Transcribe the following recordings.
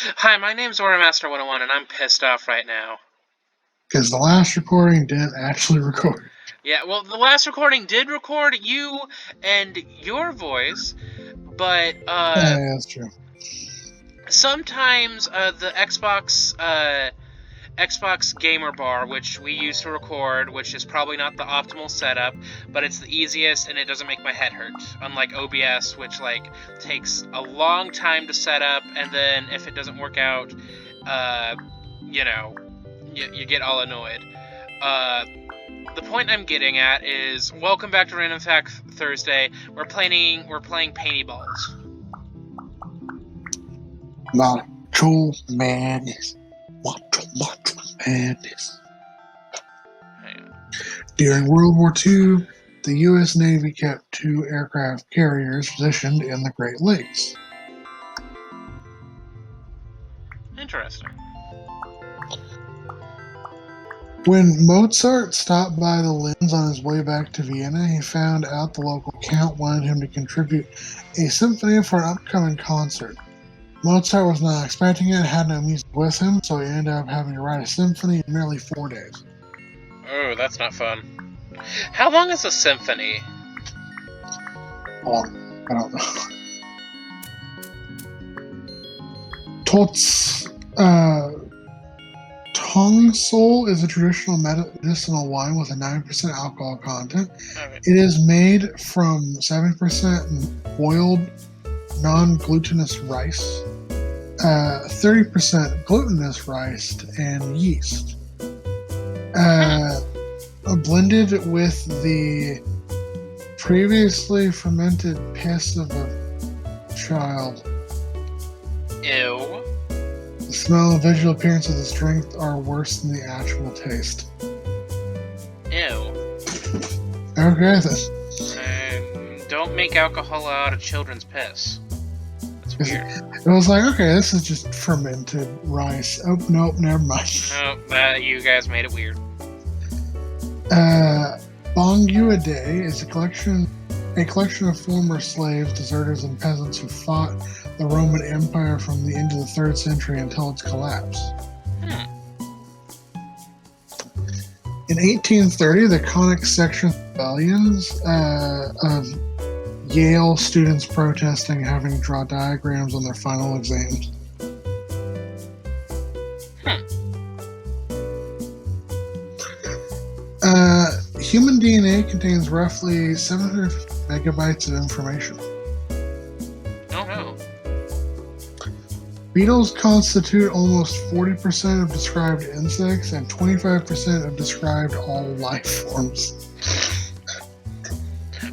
Hi, my name's Oramaster101, and I'm pissed off right now. Because the last recording didn't actually record. Yeah, well, the last recording did record you and your voice, but, Yeah, that's true. sometimes, the Xbox Gamer Bar, which we use to record, which is probably not the optimal setup, but it's the easiest and it doesn't make my head hurt. Unlike OBS, which, takes a long time to set up, and then if it doesn't work out, you get all annoyed. The point I'm getting at is, welcome back to Random Fact Thursday. We're playing Painty Balls. Macho madness. Macho madness. During World War II, the U.S. Navy kept 2 aircraft carriers positioned in the Great Lakes. Interesting. When Mozart stopped by the Linz on his way back to Vienna, he found out the local count wanted him to contribute a symphony for an upcoming concert. Mozart was not expecting it, had no music with him, so he ended up having to write a symphony in merely 4 days. Oh, that's not fun. How long is a symphony? Oh, I don't know. Tongsol is a traditional medicinal wine with a 9% alcohol content. Okay. It is made from 7% boiled non-glutinous rice, 30% glutinous rice, and yeast. Blended with the previously fermented piss of a child. Ew. The smell and visual appearance of this drink are worse than the actual taste. Ew. Okay then. Don't make alcohol out of children's piss. That's weird. It was like, okay, this is just fermented rice. Oh, nope, never mind. Nope, you guys made it weird. Bonguidae is a collection of former slaves, deserters, and peasants who fought the Roman Empire from the end of the 3rd century until its collapse. In 1830, the Conic Section rebellions of Yale students protesting having to draw diagrams on their final exams. Human DNA contains roughly 750 megabytes of information. Oh no. Beetles constitute almost 40% of described insects and 25% of described all life forms.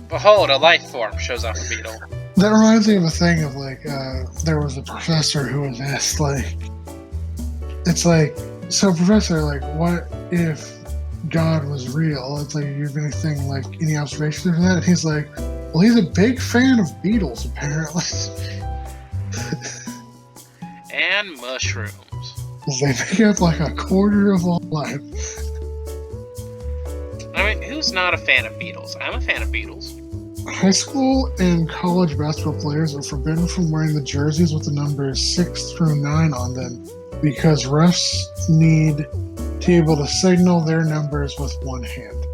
Behold, a life form shows off a beetle. That reminds me of a thing of there was a professor who was asked, it's like, so professor, what if God was real? It's like, you have anything, any observations of that? And he's like, well, he's a big fan of beetles, apparently. And mushrooms. They make up a quarter of all life. I mean, who's not a fan of beetles? I'm a fan of beetles. High school and college basketball players are forbidden from wearing the jerseys with the numbers 6 through 9 on them because refs need to be able to signal their numbers with one hand.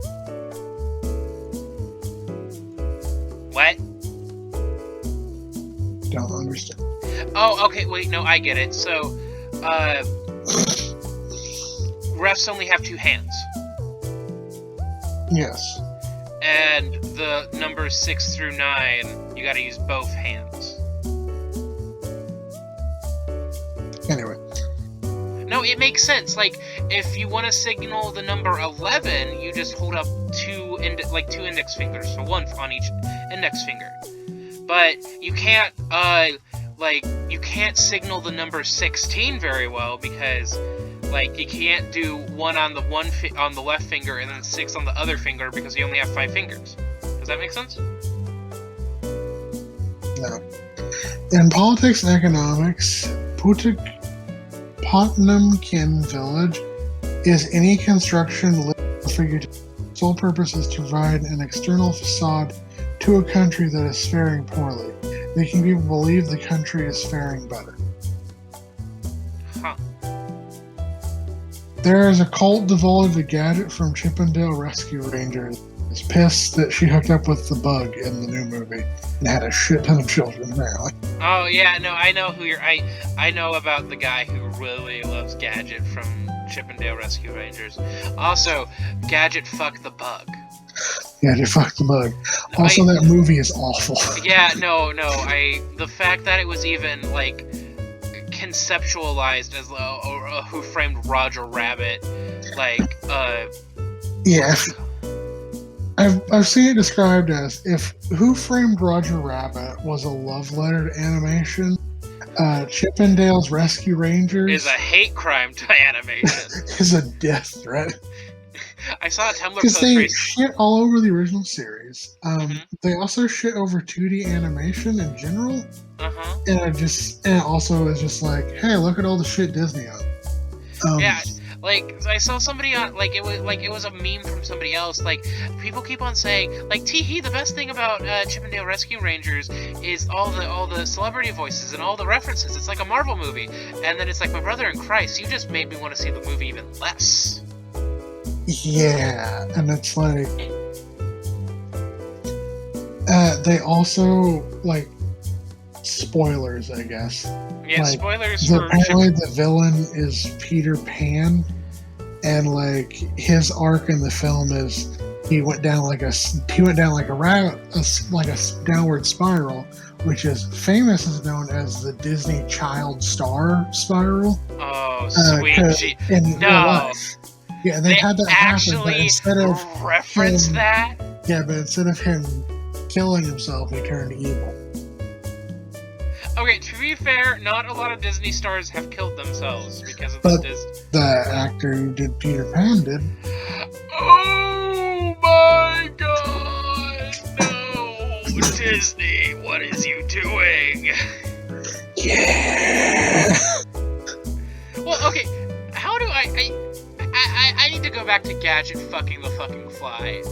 What? Don't understand. Oh, okay, wait, no, I get it. So, refs only have 2 hands. Yes. And the numbers 6 through 9, you gotta use both hands. Anyway. No, it makes sense. If you want to signal the number 11, you just hold up 2 index fingers, so 1 on each index finger. But you can't, you can't signal the number 16 very well because, you can't do 1 on the on the left finger and then 6 on the other finger because you only have 5 fingers. Does that make sense? No. In politics and economics, Potemkin village is any construction figurative. Sole purpose is to provide an external facade to a country that is faring poorly, making people believe the country is faring better. Huh. There is a cult devoted to Gadget from Chippendale Rescue Rangers. Is pissed that she hooked up with the bug in the new movie and had a shit ton of children, apparently. Oh, yeah, no, I know who you're... I know about the guy who really loves Gadget from Chippendale Rescue Rangers. Also, Gadget fucked the bug. Gadget fucked the bug. Also, that movie is awful. Yeah, no, the fact that it was even, like, conceptualized as Who Framed Roger Rabbit, like, Yeah. I've seen it described as if Who Framed Roger Rabbit was a love letter to animation, Chippendale's Rescue Rangers is a hate crime to animation. is a death threat. I saw a Tumblr Because post they recently. shit all over the original series. Mm-hmm. They also shit over 2D animation in general, Uh-huh. and it also is just like, hey, look at all the shit Disney on. Yeah. Like, I saw somebody on, it was a meme from somebody else, like, people keep on saying, like, teehee, the best thing about, Chippendale Rescue Rangers is all the celebrity voices and all the references, it's like a Marvel movie, and then it's like, my brother in Christ, you just made me want to see the movie even less. Yeah, and it's like, they also, like, spoilers, I guess. Yeah, like, spoilers for apparently the villain is Peter Pan, and like his arc in the film is he went down like a downward spiral, which is famous as known as the Disney child star spiral. Oh, sweet. In real No. life. Yeah, they had that happen, but actually instead of reference him, that? Yeah, but instead of him killing himself, he turned evil. Okay, to be fair, not a lot of Disney stars have killed themselves because of But Disney. the actor who did Peter Pan did. Oh my god! No! Disney, what is you doing? Yeah. Well, okay, how do I need to go back to Gadget fucking the fucking fly.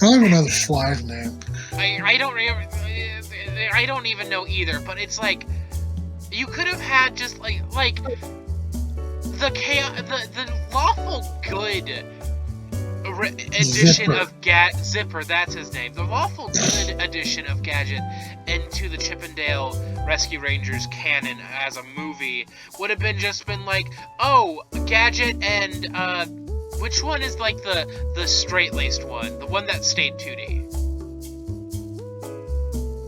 I don't even know the fly's name. I don't even know either, but it's like you could have had just like the lawful good edition Zipper. of Zipper, that's his name. The lawful good edition of Gadget into the Chippendale Rescue Rangers canon as a movie would have been like, oh, Gadget and which one is like the straight-laced one? The one that stayed 2D.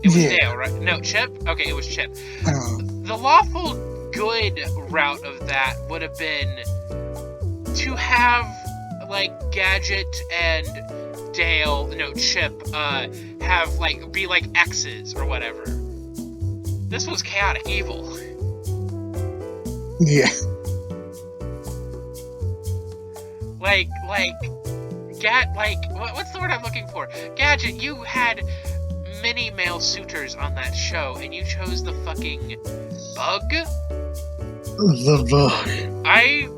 It was Dale, right? No, Chip? Okay, it was Chip. The lawful good route of that would have been to have, like, Gadget and Dale, no, Chip, have, like, be like X's or whatever. This was chaotic evil. Yeah. What's the word I'm looking for? Gadget, you had many male suitors on that show, and you chose the fucking bug? The bug. I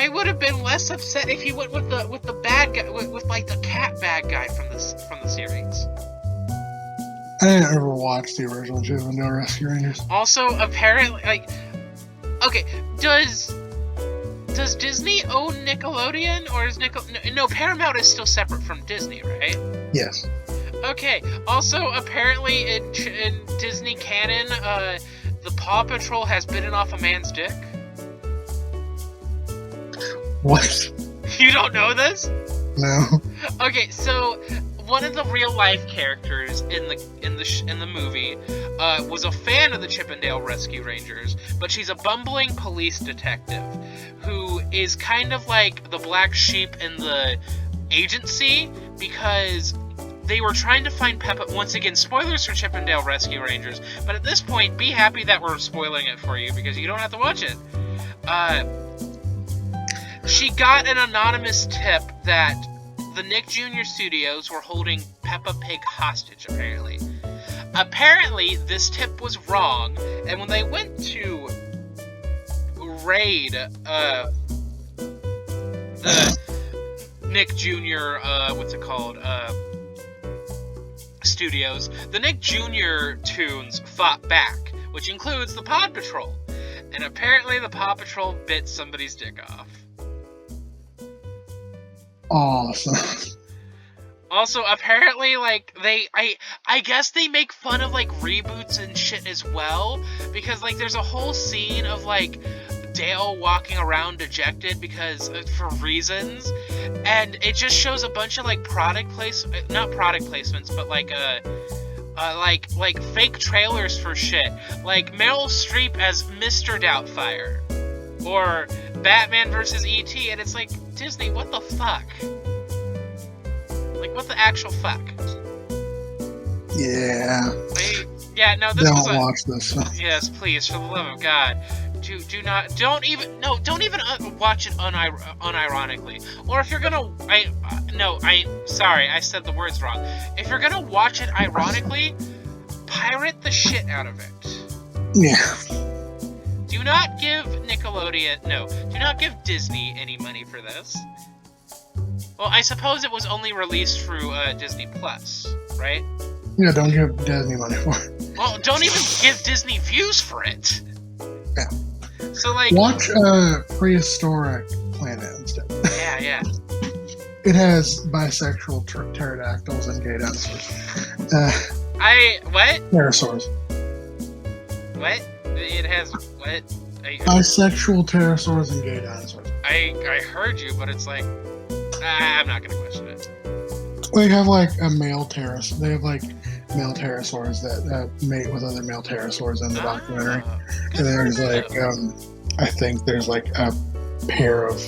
would have been less upset if you went with the bad guy, with like the cat bad guy from the series. I didn't ever watch the original Chippendale Rescue Rangers. Also, apparently, like, okay, does Disney own Nickelodeon, or is no, Paramount is still separate from Disney, right? Yes. Okay. Also, apparently in Disney canon, the Paw Patrol has bitten off a man's dick. What? You don't know this? No. Okay, so one of the real life characters in the movie was a fan of the Chippendale Rescue Rangers, but she's a bumbling police detective who is kind of like the black sheep in the agency because they were trying to find Peppa. Once again, spoilers for Chippendale Rescue Rangers, but at this point, be happy that we're spoiling it for you because you don't have to watch it. She got an anonymous tip that the Nick Jr. Studios were holding Peppa Pig hostage, apparently. Apparently, this tip was wrong, and when they went to raid the Nick Jr. Studios, the Nick Jr. toons fought back, which includes the Paw Patrol. And apparently the Paw Patrol bit somebody's dick off. Awesome. Also, apparently, like, I guess they make fun of, like, reboots and shit as well, because, like, there's a whole scene of, like, Dale walking around dejected because, for reasons, and it just shows a bunch of, like, not product placements, but, like, like, fake trailers for shit, like, Meryl Streep as Mr. Doubtfire, or Batman vs. E.T., and it's like, Disney, what the fuck? Like, what the actual fuck? Yeah. Yeah, no, this was Don't watch this. Yes, please, for the love of God. Don't even watch it unironically. Or if you're gonna, sorry, I said the words wrong. If you're gonna watch it ironically, pirate the shit out of it. Yeah. Do not give do not give Disney any money for this. Well, I suppose it was only released through Disney Plus, right? Yeah, don't give Disney money for it. Well, don't even give Disney views for it. Yeah. So, like... Watch Prehistoric Planet instead. Yeah. It has bisexual pterodactyls and gay dinosaurs. What? Pterosaurs. What? It has... What? Bisexual pterosaurs and gay dinosaurs. I heard you, but it's like... I'm not gonna question it. They have, like, a male pterosaur. They have, like, male pterosaurs that mate with other male pterosaurs in the documentary. And there's, like, I think there's, like, a pair of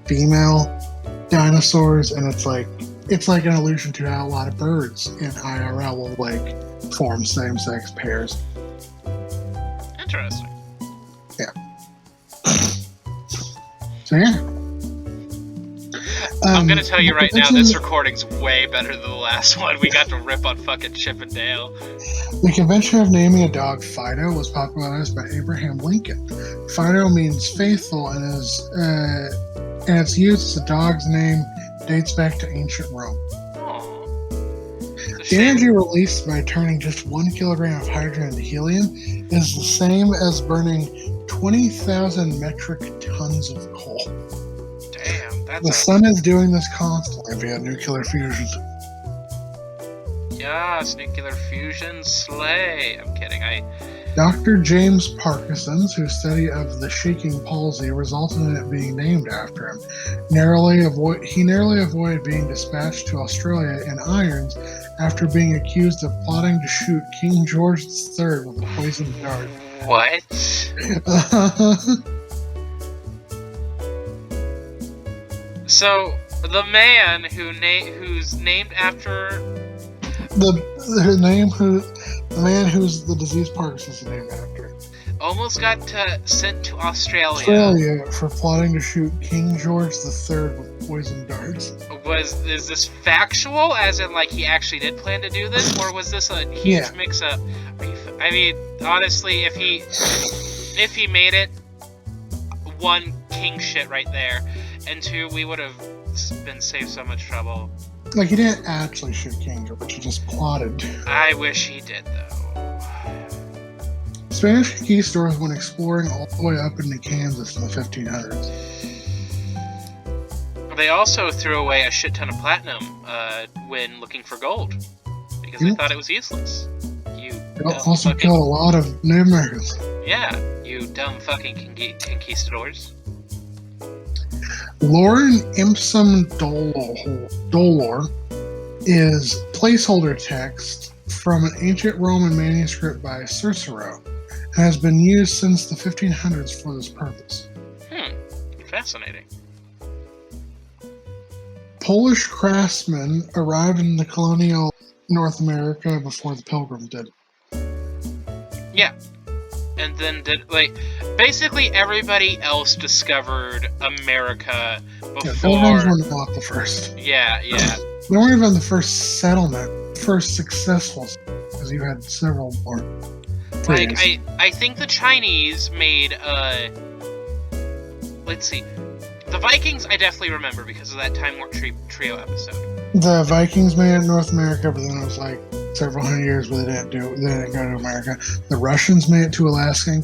female dinosaurs, and it's like an allusion to how a lot of birds in IRL will, like, form same-sex pairs. Interesting. Yeah. So, yeah. I'm gonna tell you right now, this recording's way better than the last one. We got to rip on fucking Chip and Dale. The convention of naming a dog Fido was popularized by Abraham Lincoln. Fido means faithful and it's used as a dog's name dates back to ancient Rome. The energy released by turning just 1 kilogram of hydrogen into helium is the same as burning 20,000 metric tons of coal. Damn, the sun is doing this constantly via nuclear fusion. Yes, nuclear fusion, slay. I'm kidding. Dr. James Parkinson's, whose study of the shaking palsy resulted in it being named after him, narrowly avoided being dispatched to Australia in irons after being accused of plotting to shoot King George III with a poisoned dart. What? So the man who's named after the man who's the disease Parkinson's named after almost got sent to Australia for plotting to shoot King George III with poisoned darts. Is this factual, as in like he actually did plan to do this, or was this a huge mix-up? I mean, honestly, if he made it, one, king shit right there, and two, we would have been saved so much trouble. Like, he didn't actually shoot King George, he just plotted. I wish he did, though. Spanish conquistadors went exploring all the way up into Kansas in the 1500s. They also threw away a shit ton of platinum when looking for gold, because they thought it was useless. They also killed a lot of Native Americans. Yeah, you dumb fucking conquistadors. Lorem Ipsum Dolor is placeholder text from an ancient Roman manuscript by Cicero and has been used since the 1500s for this purpose. Fascinating. Polish craftsmen arrived in the colonial North America before the Pilgrims did. Yeah. And then basically everybody else discovered America before... Yeah, Pilgrims were not the first. Yeah. They weren't even the first settlement, first successful, because you had several more. Like, I think the Chinese made, let's see. The Vikings I definitely remember because of that Time Warp Trio episode. The Vikings made it in North America, but then it was like several hundred years where they didn't go to America. The Russians made it to Alaska.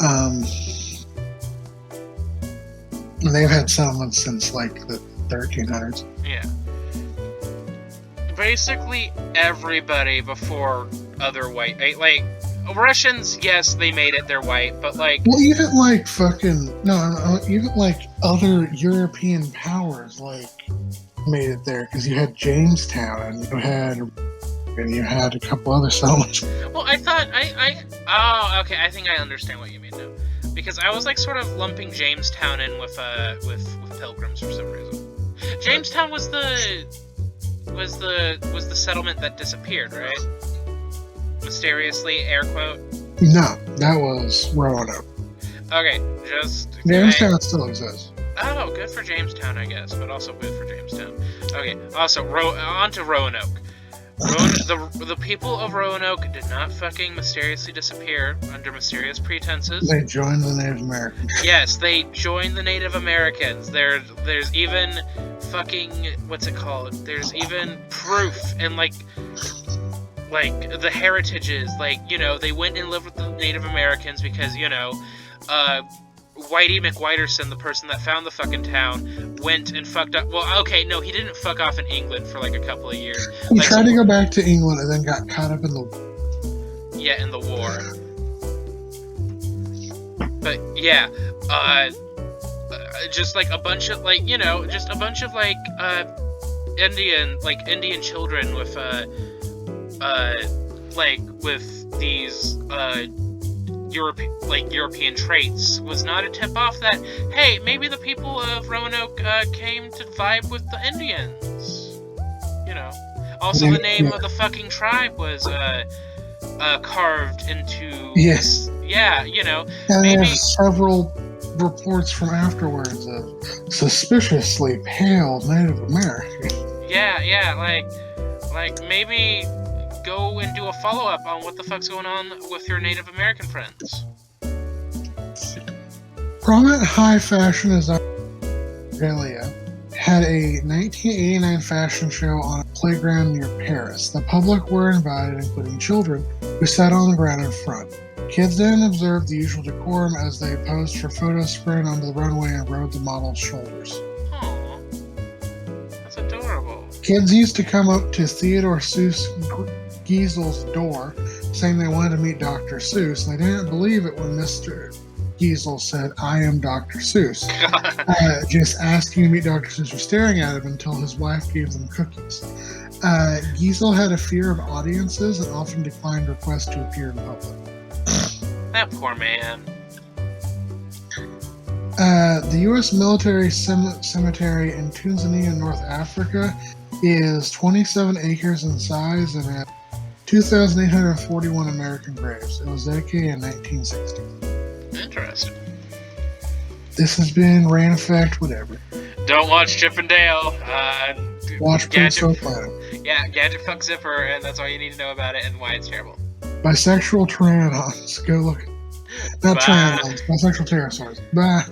Um, and they've had settlements since like the 1300s. Yeah. Basically everybody before other white, like Russians, yes, they made it. They're white, but like, well, even like even like other European powers like made it there because you had Jamestown and you had a couple other settlements. Well, I thought oh, okay, I think I understand what you mean now, because I was like sort of lumping Jamestown in with Pilgrims for some reason. Jamestown was the settlement that disappeared, right? Mysteriously, air quote. No, that was Roanoke. Okay, just Jamestown still exists. Oh, good for Jamestown, I guess, but also good for Jamestown. Okay, also on to Roanoke. The people of Roanoke did not fucking mysteriously disappear under mysterious pretenses. They joined the Native Americans. Yes, they joined the Native Americans. There's even fucking, what's it called? There's even proof and like the heritages, like, you know, they went and lived with the Native Americans because, you know, Whitey McWhiterson, the person that found the fucking town, went and fucked up. Well, okay, no, he didn't fuck off in England for like a couple of years. He tried to go back to England and then got caught up in the war. But yeah, just like a bunch of like, you know, just a bunch of like Indian children with like with these European traits was not a tip-off that, hey, maybe the people of Roanoke came to vibe with the Indians. You know. Also, the name of the fucking tribe was carved into... Yes. Yeah, you know. And maybe... there's several reports from afterwards of suspiciously pale Native Americans. Yeah, like maybe... go and do a follow-up on what the fuck's going on with your Native American friends. Prominent high fashion designer Australia had a 1989 fashion show on a playground near Paris. The public were invited, including children, who sat on the ground in front. Kids didn't observe the usual decorum as they posed for photos, sprinted onto the runway, and rode the model's shoulders. Aww. That's adorable. Kids used to come up to Theodore Giesel's door saying they wanted to meet Dr. Seuss, and they didn't believe it when Mr. Giesel said, "I am Dr. Seuss." Just asking to meet Dr. Seuss or staring at him until his wife gave them cookies. Giesel had a fear of audiences and often declined requests to appear in public. That poor man. The U.S. military cemetery in Tanzania, North Africa, is 27 acres in size and had 2,841 American graves. It was dedicated in 1960. Interesting. This has been Rain Effect, whatever. Don't watch Chip and Dale. Watch Prince of Planet. Yeah, Gadget fuck Zipper, and that's all you need to know about it and why it's terrible. Bisexual pteranodons. Go look. Not pteranodons. Bisexual pterosaurs. Bye.